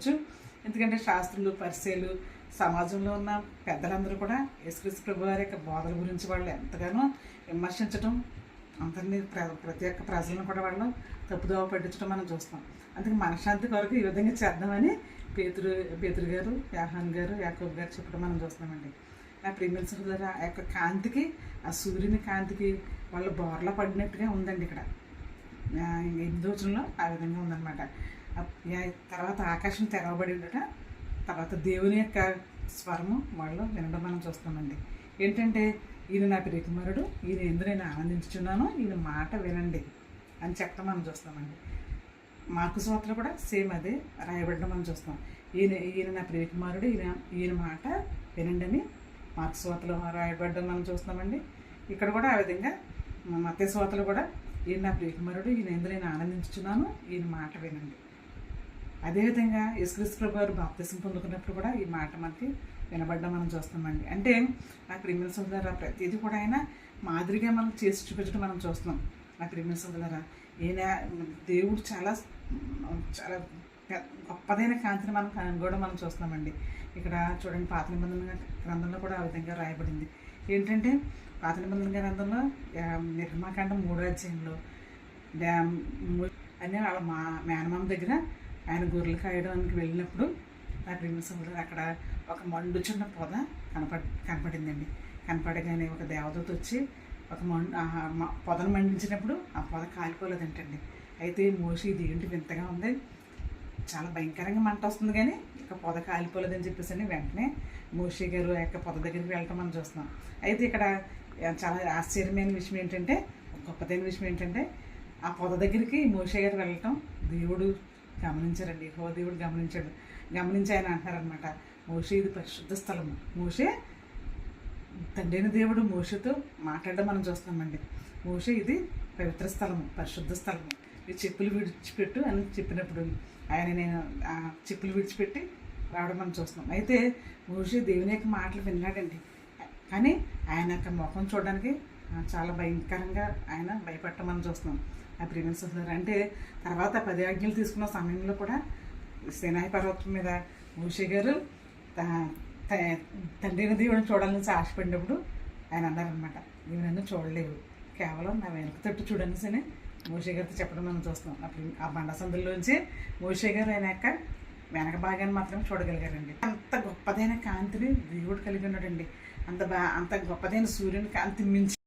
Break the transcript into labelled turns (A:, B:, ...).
A: చెప్పుకోవచ్చు. ఎందుకంటే శాస్త్రులు, పరిచయాలు, సమాజంలో ఉన్న పెద్దలందరూ కూడా యేసుక్రీస్తు ప్రభు వారి యొక్క బోధల గురించి వాళ్ళు ఎంతగానో విమర్శించడం, అందరినీ ప్రతి ఒక్క ప్రజలను కూడా వాళ్ళు తప్పుదోవ పట్టించడం మనం చూస్తాం. అందుకే మనశ్శాంతి కొరకు ఈ విధంగా చేద్దామని పేతురు గారు, యోహాన్ గారు, యాకోబు గారు చెప్పడం మనం చూస్తున్నామండి. నా ప్రియమైన సహోదరు, ఆ యొక్క కాంతికి, ఆ సూర్యుని కాంతికి వాళ్ళు బోర్లా పడినట్టుగా ఉందండి. ఇక్కడ 8 రోజుల్లో ఆ విధంగా ఉందన్నమాట. తర్వాత ఆకాశం తెరవబడి ఉండట, తర్వాత దేవుని యొక్క స్వరము వాళ్ళు వినడం మనం చూస్తామండి. ఏంటంటే, ఈయన నా ప్రియకుమారుడు, ఈయన ఎందు నేను ఆనందించుచున్నాను, ఈయన మాట వినండి అని చెప్పడం మనం చూస్తామండి. మార్కు సువార్తలో కూడా సేమ్ అదే రాయబడడం మనం చూస్తాం. ఈయన నా ప్రియకుమారుడు, ఈయన మాట వినండి అని మార్కు సువార్తలో రాయబడడం మనం చూస్తామండి. ఇక్కడ కూడా ఆ విధంగా మత్తయి సువార్తలో కూడా ఈయన నా ప్రియకుమారుడు, ఈయన ఎందు నేను ఆనందించుచున్నాను, ఈయన మాట వినండి. అదేవిధంగా యేసుక్రీస్తు ప్రభు వారు బాప్తిసం పొందుకున్నప్పుడు కూడా ఈ మాట మనకి వినబడ్డం మనం చూస్తామండి. అంటే నా ప్రియమైన సోదరులారా, ప్రతిదీ కూడా ఆయన మాదిరిగా మనం చేసి చూపించడం మనం చూస్తున్నాం. నా ప్రియమైన సోదరులారా, ఈయన దేవుడు చాలా చాలా గొప్పదైన కాంతిని మనం కనుగొనడం మనం చూస్తున్నామండి. ఇక్కడ చూడండి, పాత నిబంధన గ్రంథంలో కూడా ఆ విధంగా రాయబడింది. ఏంటంటే, పాత నిబంధన గ్రంథంలో నిర్గమాకాండం 3వ అధ్యాయంలో అని వాళ్ళ మేనమామ దగ్గర ఆయన గొర్రెలు కాయడానికి వెళ్ళినప్పుడు నా ప్రియమైన సోదరుడు అక్కడ ఒక మండుచున్న పొద కనపడిందండి. కనపడగానే ఒక దేవదూత వచ్చి ఒక పొదను మండించినప్పుడు ఆ పొద కాలిపోలేదంటండి. అయితే మోషే ఇది ఏంటి వింతగా ఉంది, చాలా భయంకరంగా మంట వస్తుంది కానీ ఇక పొద కాలిపోలేదని చెప్పేసి అని వెంటనే మోషే గారు ఆ యొక్క పొద దగ్గరికి వెళ్ళటం మనం చూస్తున్నాం. అయితే ఇక్కడ చాలా ఆశ్చర్యమైన విషయం ఏంటంటే, గొప్పదైన విషయం ఏంటంటే, ఆ పొద దగ్గరికి మోషే గారు వెళ్ళటం దేవుడు గమనించారండి. దేవుడు గమనించి ఆయన అంటారనమాట, మోషే ఇది పరిశుద్ధ స్థలము. మోషే తండ్రైన దేవుడు మోషేతో మాట్లాడడం మనం చూస్తున్నామండి. మోషే ఇది పవిత్ర స్థలము, పరిశుద్ధ స్థలము, ఈ చెప్పులు విడిచిపెట్టు అని చెప్పినప్పుడు ఆయన నేను ఆ చెప్పులు విడిచిపెట్టి రావడం మనం చూస్తున్నాం. అయితే మోషే దేవుని యొక్క మాటలు విన్నాడండి, కానీ ఆయన యొక్క ముఖం చూడడానికి చాలా భయంకరంగా ఆయన భయపడటం మనం చూస్తున్నాం. ఆ ప్రియమైన సోదరులారా, అంటే తర్వాత 10 ఆజ్ఞలు తీసుకున్న సమయంలో కూడా సీనాయి పర్వతం మీద మోషే గారు తండ్రిని దేవుడిని చూడాలని ఆశపడినప్పుడు ఆయన అన్నారనమాట, నీవు నన్ను చూడలేవు, కేవలం నా వెనక తట్టు చూడనిసని మోషే గారితో చెప్పడం మనం చూస్తున్నాం. అప్పుడు ఆ బండ సందుల్లోంచి మోషే గారు ఆయన యొక్క వెనక భాగాన్ని మాత్రమే చూడగలిగారండి. అంత గొప్పదైన కాంతిని దేవుడు కలిగి ఉన్నాడండి. అంత గొప్పదైన సూర్యుని కాంతి మించి